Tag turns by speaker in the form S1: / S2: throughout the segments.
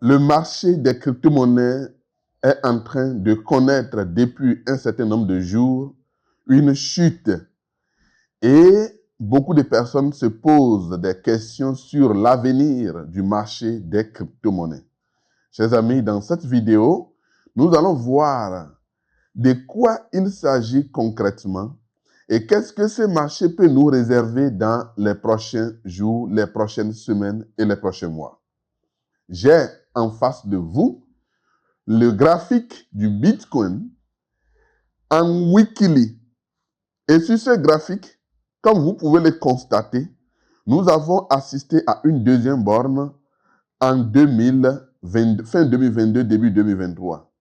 S1: le marché des crypto-monnaies est en train de connaître depuis un certain nombre de jours une chute. Et beaucoup de personnes se posent des questions sur l'avenir du marché des crypto-monnaies. Chers amis, dans cette vidéo, nous allons voir de quoi il s'agit concrètement et qu'est-ce que ce marché peut nous réserver dans les prochains jours, les prochaines semaines et les prochains mois. J'ai en face de vous le graphique du Bitcoin en Weekly. Et sur ce graphique, comme vous pouvez le constater, nous avons assisté à une deuxième borne en 2020, fin 2022, début 2023.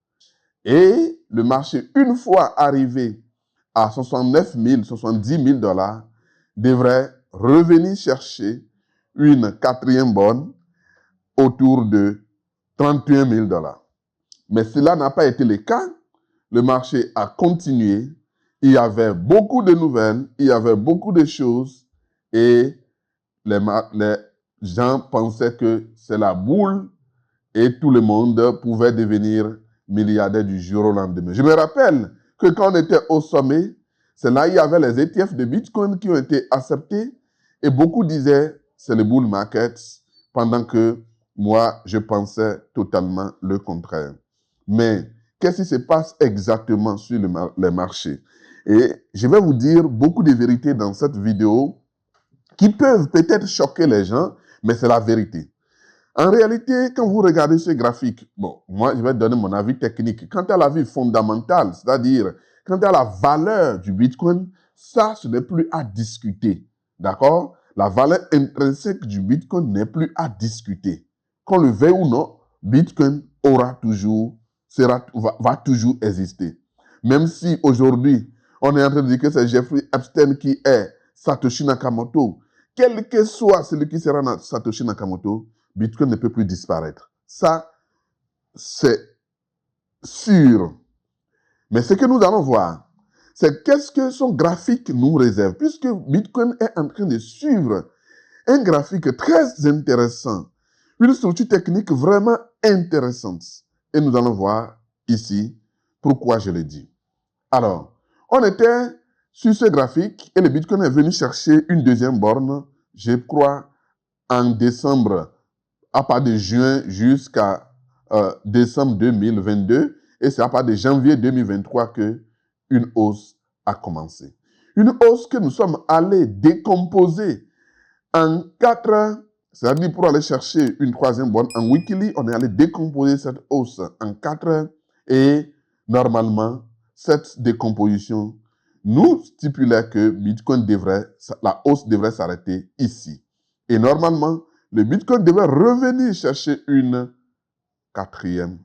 S1: Et le marché, une fois arrivé à 69 000, 70 000 dollars, devrait revenir chercher une quatrième borne autour de 31 000 dollars. Mais cela n'a pas été le cas. Le marché a continué. Il y avait beaucoup de nouvelles, il y avait beaucoup de choses et les gens pensaient que c'est la boule et tout le monde pouvait devenir milliardaire du jour au lendemain. Je me rappelle que quand on était au sommet, c'est là il y avait les ETF de Bitcoin qui ont été acceptés et beaucoup disaient c'est le bull market pendant que moi je pensais totalement le contraire. Mais qu'est-ce qui se passe exactement sur les marchés? Et je vais vous dire beaucoup de vérités dans cette vidéo qui peuvent peut-être choquer les gens, mais c'est la vérité. En réalité, quand vous regardez ce graphique, bon, moi, je vais donner mon avis technique. Quant à la vie fondamentale, c'est-à-dire, quant à la valeur du Bitcoin, ça, ce n'est plus à discuter. D'accord? La valeur intrinsèque du Bitcoin n'est plus à discuter. Qu'on le veuille ou non, Bitcoin aura toujours, va toujours exister. Même si aujourd'hui, on est en train de dire que c'est Jeffrey Epstein qui est Satoshi Nakamoto, quel que soit celui qui sera Satoshi Nakamoto, Bitcoin ne peut plus disparaître. Ça, c'est sûr. Mais ce que nous allons voir, c'est qu'est-ce que son graphique nous réserve. Puisque Bitcoin est en train de suivre un graphique très intéressant, une structure technique vraiment intéressante. Et nous allons voir ici pourquoi je le dis. Alors, on était sur ce graphique et le Bitcoin est venu chercher une deuxième borne, je crois, en décembre, à partir de juin jusqu'à décembre 2022. Et c'est à partir de janvier 2023 qu'une hausse a commencé. Une hausse que nous sommes allés décomposer en 4, c'est-à-dire pour aller chercher une troisième borne en Weekly, on est allé décomposer cette hausse en 4 et normalement, cette décomposition nous stipulait que Bitcoin la hausse devrait s'arrêter ici. Et normalement, le Bitcoin devait revenir chercher une quatrième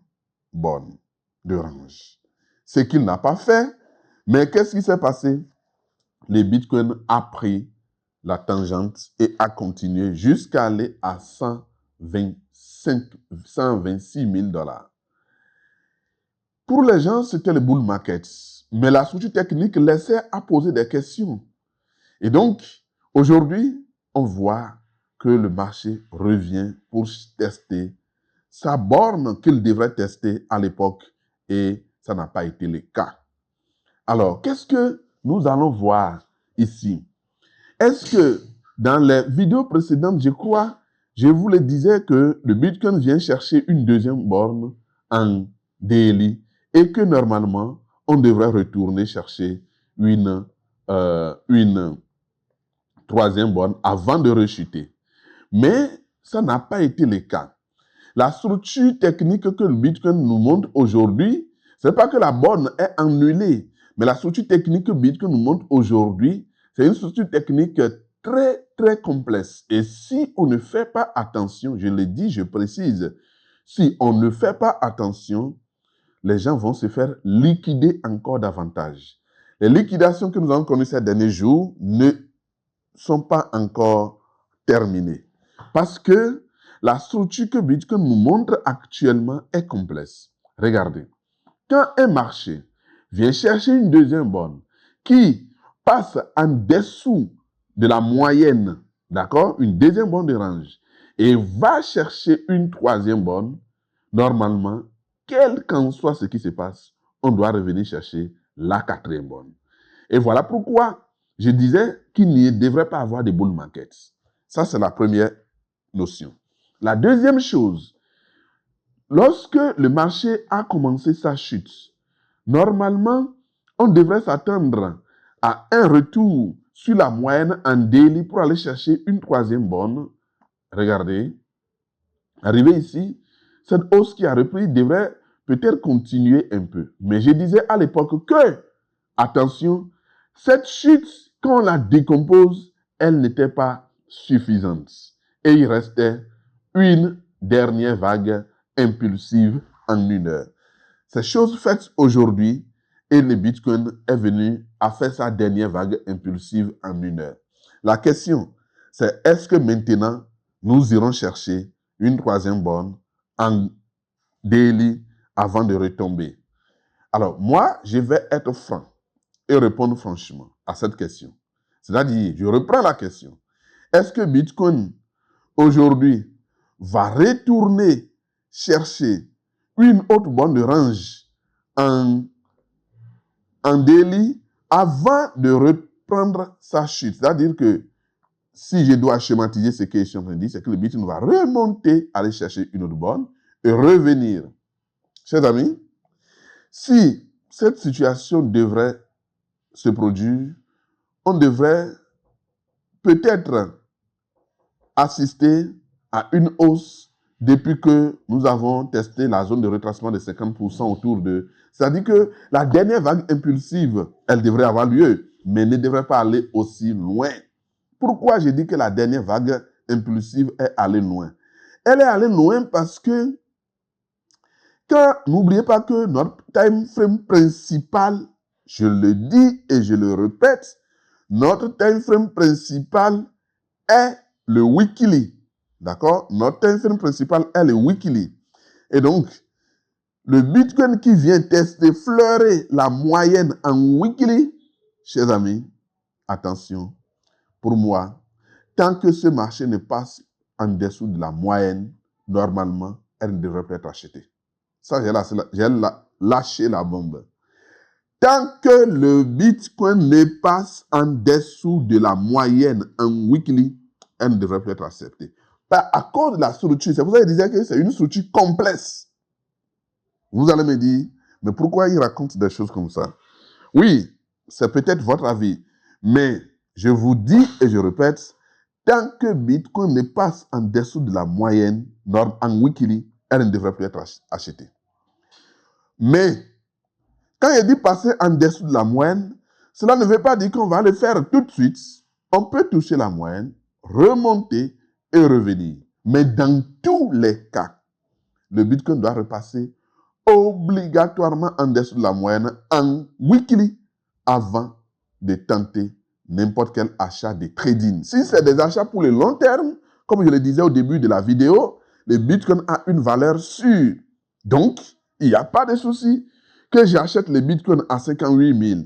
S1: borne de range. Ce qu'il n'a pas fait, mais qu'est-ce qui s'est passé? Le Bitcoin a pris la tangente et a continué jusqu'à aller à 126 000 dollars. Pour les gens, c'était le bull market. Mais la structure technique laissait à poser des questions. Et donc, aujourd'hui, on voit que le marché revient pour tester sa borne qu'il devrait tester à l'époque et ça n'a pas été le cas. Alors, qu'est-ce que nous allons voir ici? Est-ce que dans les vidéos précédentes, je crois, je vous le disais que le Bitcoin vient chercher une deuxième borne en daily et que normalement, on devrait retourner chercher une troisième borne avant de rechuter. Mais ça n'a pas été le cas. La structure technique que le Bitcoin nous montre aujourd'hui, ce n'est pas que la borne est annulée, mais la structure technique que Bitcoin nous montre aujourd'hui, c'est une structure technique très, très complexe. Et si on ne fait pas attention, je le dis, je précise, si on ne fait pas attention, les gens vont se faire liquider encore davantage. Les liquidations que nous avons connues ces derniers jours ne sont pas encore terminées. Parce que la structure que Bitcoin nous montre actuellement est complexe. Regardez, quand un marché vient chercher une deuxième borne qui passe en dessous de la moyenne, d'accord, une deuxième borne de range, et va chercher une troisième borne, normalement, quel qu'en soit ce qui se passe, on doit revenir chercher la quatrième borne. Et voilà pourquoi je disais qu'il ne devrait pas avoir de bull market. Ça, c'est la première notion. La deuxième chose, lorsque le marché a commencé sa chute, normalement, on devrait s'attendre à un retour sur la moyenne en daily pour aller chercher une troisième borne. Regardez, arrivé ici, cette hausse qui a repris devrait peut-être continuer un peu. Mais je disais à l'époque que, attention, cette chute, quand on la décompose, elle n'était pas suffisante. Et il restait une dernière vague impulsive en une heure. C'est chose faite aujourd'hui et le Bitcoin est venu à faire sa dernière vague impulsive en une heure. La question, c'est est-ce que maintenant, nous irons chercher une troisième borne en daily avant de retomber? Alors, moi, je vais être franc et répondre franchement à cette question. C'est-à-dire, je reprends la question. Est-ce que Bitcoin, aujourd'hui, va retourner chercher une autre borne de range en daily avant de reprendre sa chute? C'est-à-dire que si je dois schématiser ce que je suis en train de dire, c'est que le Bitcoin va remonter, aller chercher une autre borne et revenir. Chers amis, si cette situation devrait se produire, on devrait peut-être assister à une hausse depuis que nous avons testé la zone de retracement de 50% autour de... C'est-à-dire que la dernière vague impulsive, elle devrait avoir lieu, mais ne devrait pas aller aussi loin. Pourquoi je dis que la dernière vague impulsive est allée loin? Elle est allée loin parce que, n'oubliez pas que notre time frame principal, je le dis et je le répète, notre time frame principal est le weekly. D'accord? Notre time frame principal est le weekly. Et donc, le Bitcoin qui vient tester, fleurer la moyenne en weekly, chers amis, attention, pour moi, tant que ce marché ne passe en dessous de la moyenne, normalement, elle ne devrait pas être achetée. Ça, j'ai lâché la bombe. Tant que le Bitcoin ne passe en dessous de la moyenne en weekly, elle ne devrait pas être acceptée. À cause de la structure, c'est pour ça que je disais que c'est une structure complexe. Vous allez me dire, mais pourquoi il raconte des choses comme ça? Oui, c'est peut-être votre avis, mais je vous dis et je répète, tant que Bitcoin ne passe en dessous de la moyenne en weekly, elle ne devrait plus être achetée. Mais, quand il dit passer en dessous de la moyenne, cela ne veut pas dire qu'on va le faire tout de suite. On peut toucher la moyenne, remonter et revenir. Mais dans tous les cas, le Bitcoin doit repasser obligatoirement en dessous de la moyenne en weekly avant de tenter n'importe quel achat de trading. Si c'est des achats pour le long terme, comme je le disais au début de la vidéo, le Bitcoin a une valeur sûre. Donc, il n'y a pas de souci que j'achète le Bitcoin à 58 000,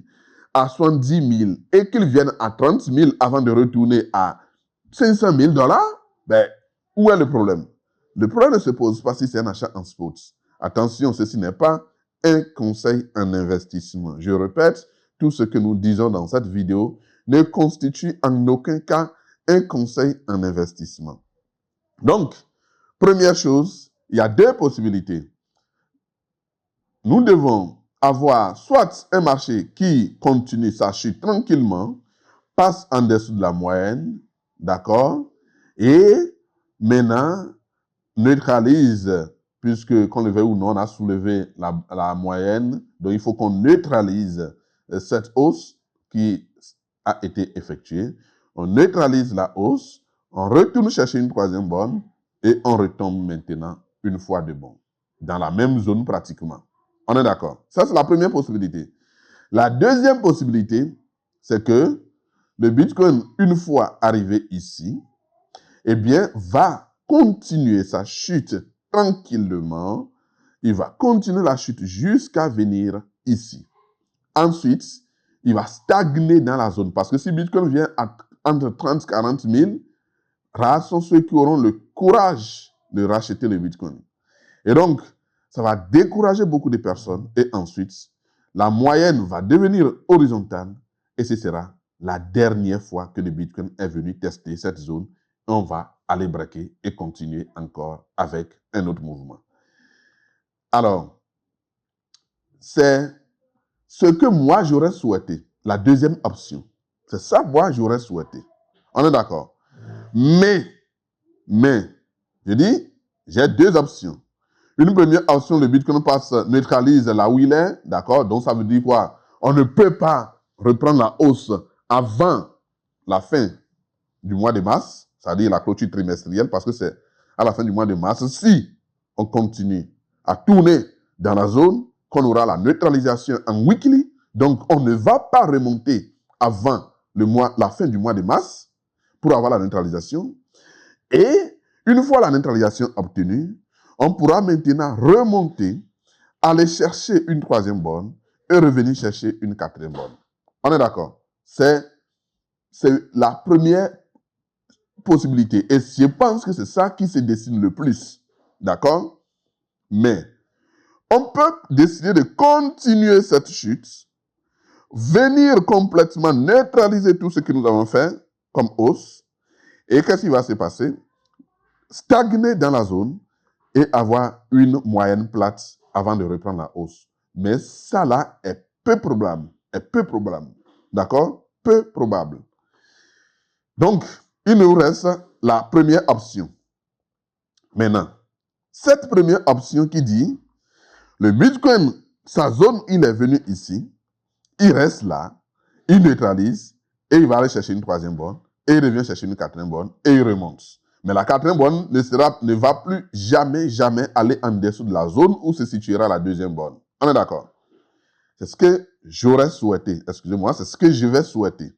S1: à 70 000 et qu'il vienne à 30 000 avant de retourner à 500 000 $. Ben, où est le problème? Le problème ne se pose pas si c'est un achat en spot. Attention, ceci n'est pas un conseil en investissement. Je répète, tout ce que nous disons dans cette vidéo ne constitue en aucun cas un conseil en investissement. Donc, première chose, il y a deux possibilités. Nous devons avoir soit un marché qui continue sa chute tranquillement, passe en dessous de la moyenne, d'accord, et maintenant neutralise, puisque, qu'on le veuille ou non, on a soulevé la moyenne, donc il faut qu'on neutralise cette hausse qui a été effectuée. On neutralise la hausse, on retourne chercher une troisième borne et on retombe maintenant une fois de bon, dans la même zone pratiquement. On est d'accord? Ça, c'est la première possibilité. La deuxième possibilité, c'est que le Bitcoin, une fois arrivé ici, eh bien, va continuer sa chute tranquillement. Il va continuer la chute jusqu'à venir ici. Ensuite, il va stagner dans la zone. Parce que si Bitcoin vient entre 30 et 40 000, rares sont ceux qui auront le courage de racheter le Bitcoin. Et donc, ça va décourager beaucoup de personnes. Et ensuite, la moyenne va devenir horizontale. Et ce sera la dernière fois que le Bitcoin est venu tester cette zone. On va aller braquer et continuer encore avec un autre mouvement. Alors, c'est ce que moi j'aurais souhaité. La deuxième option. C'est ça, moi j'aurais souhaité. On est d'accord? Mais, je dis, j'ai deux options. Une première option, le Bitcoin passe, neutralise là où il est, d'accord? Donc ça veut dire quoi? On ne peut pas reprendre la hausse avant la fin du mois de mars, c'est-à-dire la clôture trimestrielle, parce que c'est à la fin du mois de mars, si on continue à tourner dans la zone, qu'on aura la neutralisation en weekly, donc on ne va pas remonter avant la fin du mois de mars pour avoir la neutralisation. Et une fois la neutralisation obtenue, on pourra maintenant remonter, aller chercher une troisième borne et revenir chercher une quatrième borne. On est d'accord? C'est la première possibilité. Et je pense que c'est ça qui se dessine le plus. D'accord? Mais on peut décider de continuer cette chute, venir complètement neutraliser tout ce que nous avons fait comme hausse. Et qu'est-ce qui va se passer? Stagner dans la zone et avoir une moyenne plate avant de reprendre la hausse. Mais ça là est peu probable. D'accord? Peu probable. Donc, il nous reste la première option. Maintenant, cette première option qui dit, le Bitcoin, sa zone, il est venu ici, il reste là, il neutralise, et il va aller chercher une troisième borne, et il revient chercher une quatrième borne, et il remonte. Mais la quatrième borne ne va plus jamais aller en dessous de la zone où se situera la deuxième borne. On est d'accord? C'est ce que j'aurais souhaité. Excusez-moi, c'est ce que je vais souhaiter.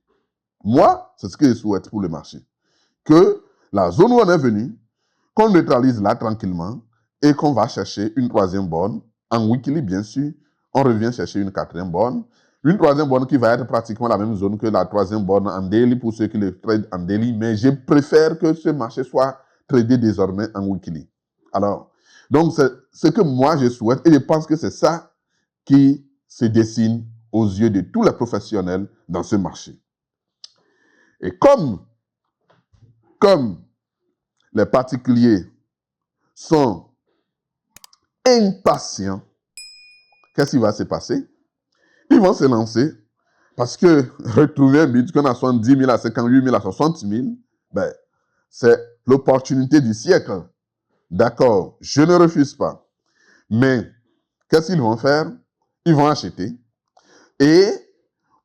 S1: Moi, c'est ce que je souhaite pour le marché. Que la zone où on est venu, qu'on neutralise là tranquillement et qu'on va chercher une troisième borne. En weekly, bien sûr, on revient chercher une quatrième borne. Une troisième borne qui va être pratiquement la même zone que la troisième borne en daily pour ceux qui le trade en daily. Mais je préfère que ce marché soit tradé désormais en weekly. Alors, donc c'est ce que moi je souhaite et je pense que c'est ça qui se dessine aux yeux de tous les professionnels dans ce marché. Et comme les particuliers sont impatients, qu'est-ce qui va se passer? Ils vont se lancer parce que retrouver un Bitcoin à 70 000, à 58 000, à 60 000, ben, c'est l'opportunité du siècle. D'accord, je ne refuse pas. Mais qu'est-ce qu'ils vont faire? Ils vont acheter et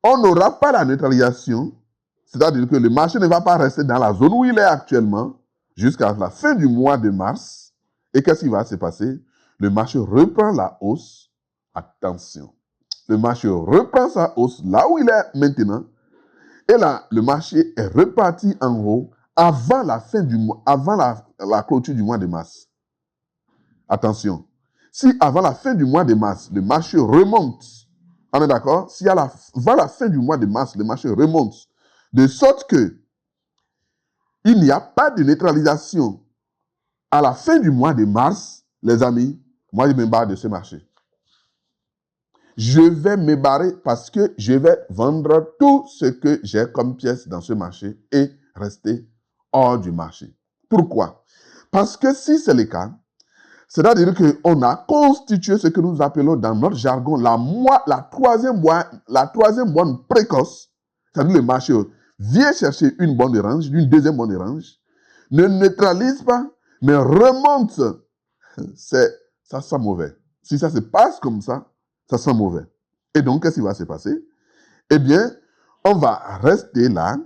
S1: on n'aura pas la neutralisation, c'est-à-dire que le marché ne va pas rester dans la zone où il est actuellement jusqu'à la fin du mois de mars. Et qu'est-ce qui va se passer? Le marché reprend la hausse. Attention. Le marché reprend sa hausse là où il est maintenant. Et là, le marché est reparti en haut avant la fin du mois, avant la clôture du mois de mars. Attention. Si avant la fin du mois de mars, le marché remonte, on est d'accord? Si avant la fin du mois de mars, le marché remonte, de sorte que il n'y a pas de neutralisation à la fin du mois de mars, les amis, moi je me barre de ce marché. Je vais me barrer parce que je vais vendre tout ce que j'ai comme pièce dans ce marché et rester hors du marché. Pourquoi? Parce que si c'est le cas, c'est-à-dire qu'on a constitué ce que nous appelons dans notre jargon la troisième bonne précoce, c'est-à-dire le marché vient chercher une bonne de range, une deuxième bonne de range, ne neutralise pas, mais remonte. Ça sent mauvais. Si ça se passe comme ça sent mauvais. Et donc, qu'est-ce qui va se passer? Eh bien, on va rester là,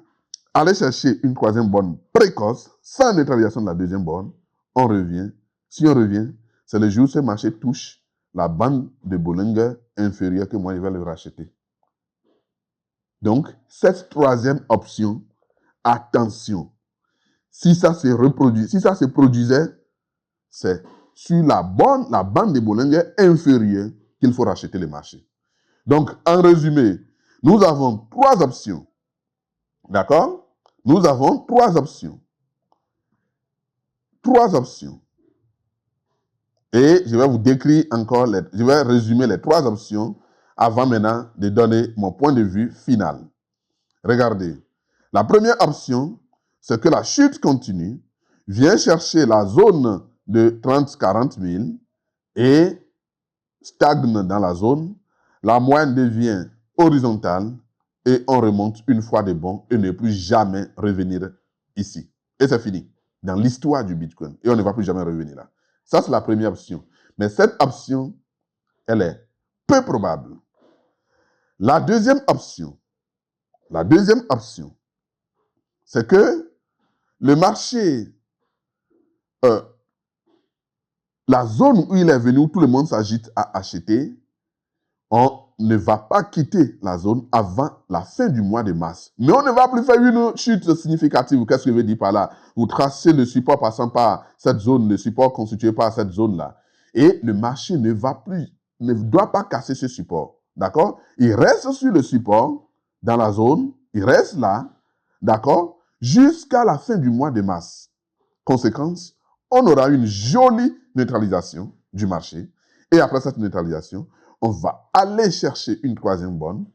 S1: aller chercher une troisième borne précoce, sans neutralisation de la deuxième borne. On revient. Si on revient, c'est le jour où ce marché touche la bande de Bollinger inférieure que moi, je vais le racheter. Donc, cette troisième option, attention. Si ça se produisait, c'est sur la bande de Bollinger inférieure qu'il faut racheter le marché. Donc, en résumé, nous avons trois options. D'accord? Nous avons trois options. Et je vais vous décrire encore, je vais résumer les 3 options avant maintenant de donner mon point de vue final. Regardez. La première option, c'est que la chute continue, vient chercher la zone de 30-40 000 et stagne dans la zone. La moyenne devient horizontale et on remonte une fois de bon et ne plus jamais revenir ici. Et c'est fini dans l'histoire du Bitcoin. Et on ne va plus jamais revenir là. Ça, c'est la première option. Mais cette option, elle est peu probable. La deuxième option, c'est que le marché, la zone où il est venu, où tout le monde s'agite à acheter, on ne va pas quitter la zone avant la fin du mois de mars. Mais on ne va plus faire une chute significative. Qu'est-ce que je veux dire par là? Vous tracez le support passant par cette zone, le support constitué par cette zone-là. Et le marché ne doit pas casser ce support. D'accord? Il reste sur le support, dans la zone, il reste là, d'accord? Jusqu'à la fin du mois de mars. Conséquence, on aura une jolie neutralisation du marché. Et après cette neutralisation, on va aller chercher une troisième borne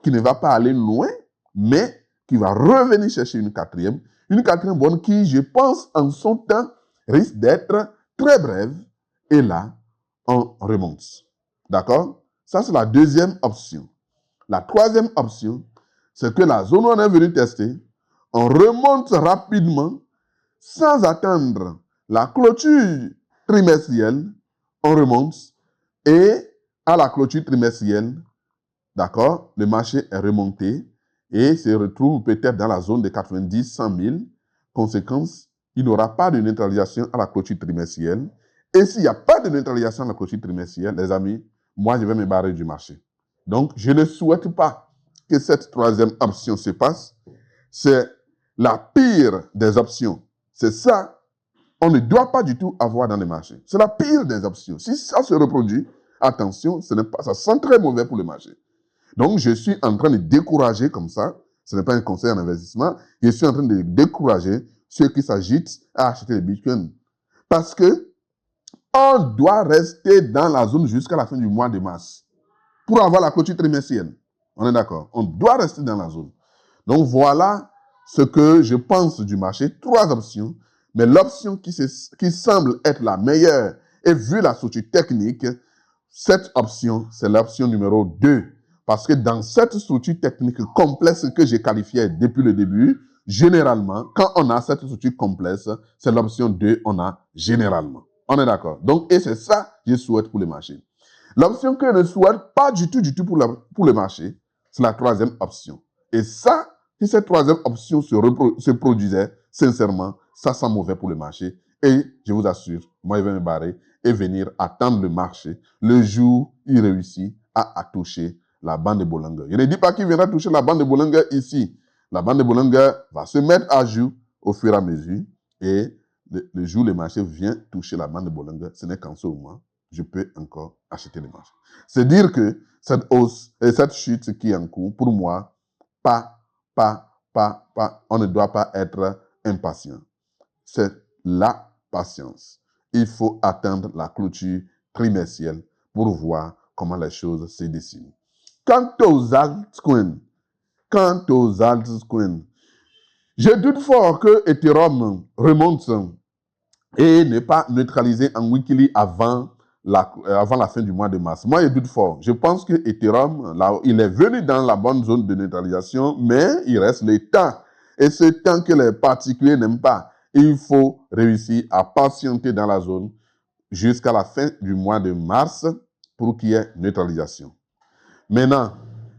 S1: qui ne va pas aller loin, mais qui va revenir chercher une quatrième borne qui, je pense, en son temps, risque d'être très brève. Et là, on remonte. D'accord? Ça, c'est la deuxième option. La troisième option, c'est que la zone où on est venu tester, on remonte rapidement sans attendre la clôture trimestrielle, on remonte et à la clôture trimestrielle, d'accord, le marché est remonté et se retrouve peut-être dans la zone de 90-100 000. Conséquence, il n'aura pas de neutralisation à la clôture trimestrielle. Et s'il n'y a pas de neutralisation à la clôture trimestrielle, les amis, moi, je vais me barrer du marché. Donc, je ne souhaite pas que cette troisième option se passe. C'est la pire des options. C'est ça, on ne doit pas du tout avoir dans les marchés. C'est la pire des options. Si ça se reproduit, attention, ça sent très mauvais pour le marché. Donc, je suis en train de décourager comme ça, ce n'est pas un conseil en investissement, je suis en train de décourager ceux qui s'agitent à acheter les bitcoins. Parce que on doit rester dans la zone jusqu'à la fin du mois de mars pour avoir la clôture trimestrielle. On est d'accord? On doit rester dans la zone. Donc, voilà ce que je pense du marché. 3 options. Mais l'option qui semble être la meilleure, et vu la structure technique, cette option, c'est l'option numéro 2. Parce que dans cette structure technique complexe que j'ai qualifiée depuis le début, généralement, quand on a cette structure complexe, c'est l'option 2, on a généralement. On est d'accord? Donc, et c'est ça que je souhaite pour le marché. L'option que je ne souhaite pas du tout pour le marché, c'est la troisième option. Et ça, si cette troisième option se produisait, sincèrement, ça sent mauvais pour le marché. Et je vous assure, moi, je vais me barrer et venir attendre le marché le jour où il réussit à toucher la bande de Bollinger. Je ne dis pas qu'il viendra toucher la bande de Bollinger ici. La bande de Bollinger va se mettre à jour au fur et à mesure. Et le jour où le marché vient toucher la bande de Bollinger, ce n'est qu'en ce moment, je peux encore acheter le marché. C'est dire que cette hausse et cette chute qui est en cours, pour moi, on ne doit pas être impatient. C'est la patience. Il faut attendre la clôture trimestrielle pour voir comment les choses se dessinent. Quant aux altcoins, je doute fort que Ethereum remonte et ne pas neutraliser en weekly avant la fin du mois de mars. Moi, je doute fort. Je pense que Ethereum, là, il est venu dans la bonne zone de neutralisation, mais il reste le temps. Et ce temps que les particuliers n'aiment pas, il faut réussir à patienter dans la zone jusqu'à la fin du mois de mars pour qu'il y ait neutralisation. Maintenant,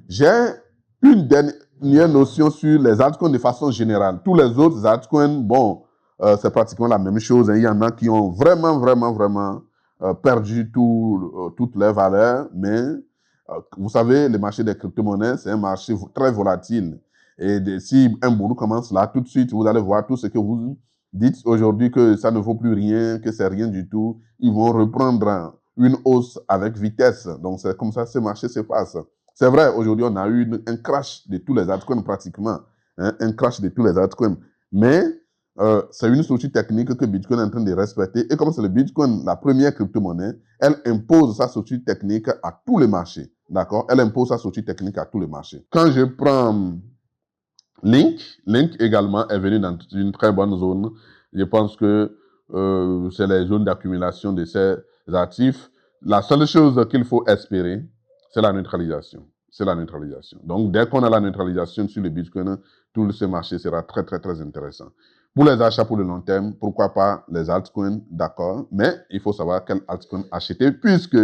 S1: j'ai une dernière notion sur les altcoins de façon générale. Tous les autres altcoins, bon, c'est pratiquement la même chose. Il y en a qui ont vraiment perdu toute leur valeur. Mais vous savez, le marché des crypto-monnaies, c'est un marché très volatile. Et si un boulot commence là, tout de suite, vous allez voir tout ce que vous dites aujourd'hui que ça ne vaut plus rien, que c'est rien du tout. Ils vont reprendre une hausse avec vitesse. Donc, c'est comme ça que ce marché se passe. C'est vrai, aujourd'hui, on a eu un crash de tous les altcoins pratiquement. Un crash de tous les altcoins. Mais c'est une structure technique que Bitcoin est en train de respecter. Et comme c'est le Bitcoin, la première crypto-monnaie, elle impose sa structure technique à tous les marchés. D'accord? Elle impose sa structure technique à tous les marchés. Quand je prends Link également est venu dans une très bonne zone. Je pense que c'est les zones d'accumulation de ces actifs. La seule chose qu'il faut espérer, c'est la neutralisation. C'est la neutralisation. Donc, dès qu'on a la neutralisation sur le Bitcoin, tout ce marché sera très, très, très intéressant. Pour les achats pour le long terme, pourquoi pas les altcoins, d'accord, mais il faut savoir quel altcoin acheter puisque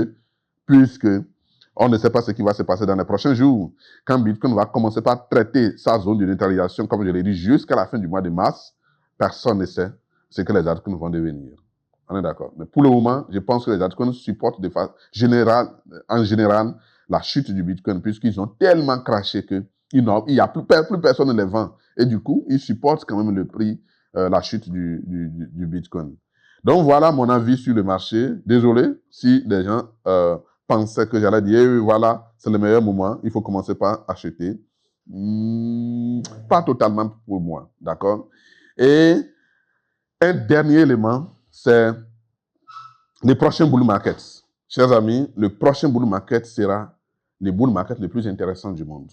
S1: on ne sait pas ce qui va se passer dans les prochains jours. Quand Bitcoin va commencer par traiter sa zone de neutralisation, comme je l'ai dit, jusqu'à la fin du mois de mars, personne ne sait ce que les altcoins vont devenir. On est d'accord. Mais pour le moment, je pense que les altcoins supportent de façon générale, en général, la chute du Bitcoin, puisqu'ils ont tellement craché que il n'y a plus personne ne les vend. Et du coup, ils supportent quand même le prix, la chute du Bitcoin. Donc voilà mon avis sur le marché. Désolé si des gens pensais que j'allais dire, voilà, c'est le meilleur moment, il faut commencer par acheter. Pas totalement pour moi, d'accord? Et un dernier élément, c'est les prochains bull markets. Chers amis, le prochain bull market sera le bull market le plus intéressant du monde.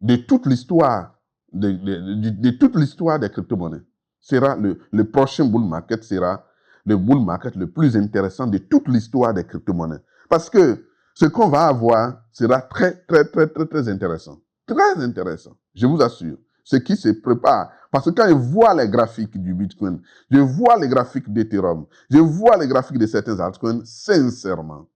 S1: De toute l'histoire, de toute l'histoire des crypto-monnaies, sera le prochain bull market sera le bull market le plus intéressant de toute l'histoire des crypto-monnaies. Parce que ce qu'on va avoir sera très, très, très, très, très intéressant. Très intéressant, je vous assure. Ce qui se prépare. Parce que quand je vois les graphiques du Bitcoin, je vois les graphiques d'Ethereum, je vois les graphiques de certains altcoins, sincèrement,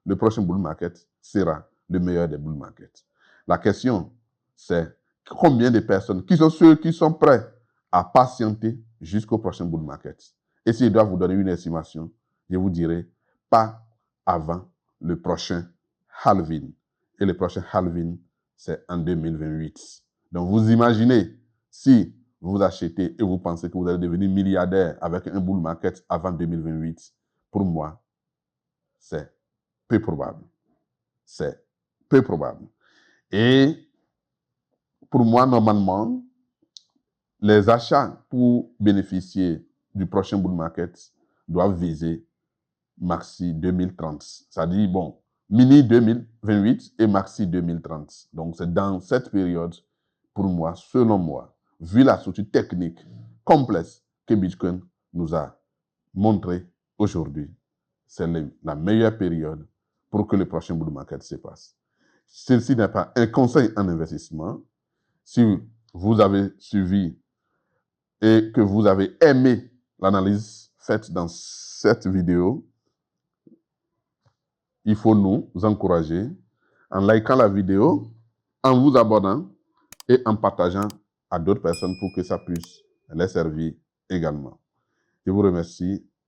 S1: le prochain bull market sera le meilleur des bull markets. La question, c'est combien de personnes, qui sont ceux qui sont prêts à patienter jusqu'au prochain bull market. Et si je dois vous donner une estimation, je vous dirai pas avant le prochain halving. Et le prochain halving, c'est en 2028. Donc, vous imaginez, si vous achetez et vous pensez que vous allez devenir milliardaire avec un bull market avant 2028, pour moi, c'est peu probable. C'est peu probable. Et pour moi, normalement, les achats pour bénéficier du prochain bull market doivent viser maxi 2030. C'est-à-dire, bon, mini 2028 et maxi 2030. Donc, c'est dans cette période, pour moi, selon moi, vu la structure technique complexe que Bitcoin nous a montré aujourd'hui, c'est la meilleure période pour que le prochain bull market se passe. Ceci n'est pas un conseil en investissement. Si vous avez suivi et que vous avez aimé l'analyse faite dans cette vidéo, il faut nous encourager en likant la vidéo, en vous abonnant et en partageant à d'autres personnes pour que ça puisse les servir également. Je vous remercie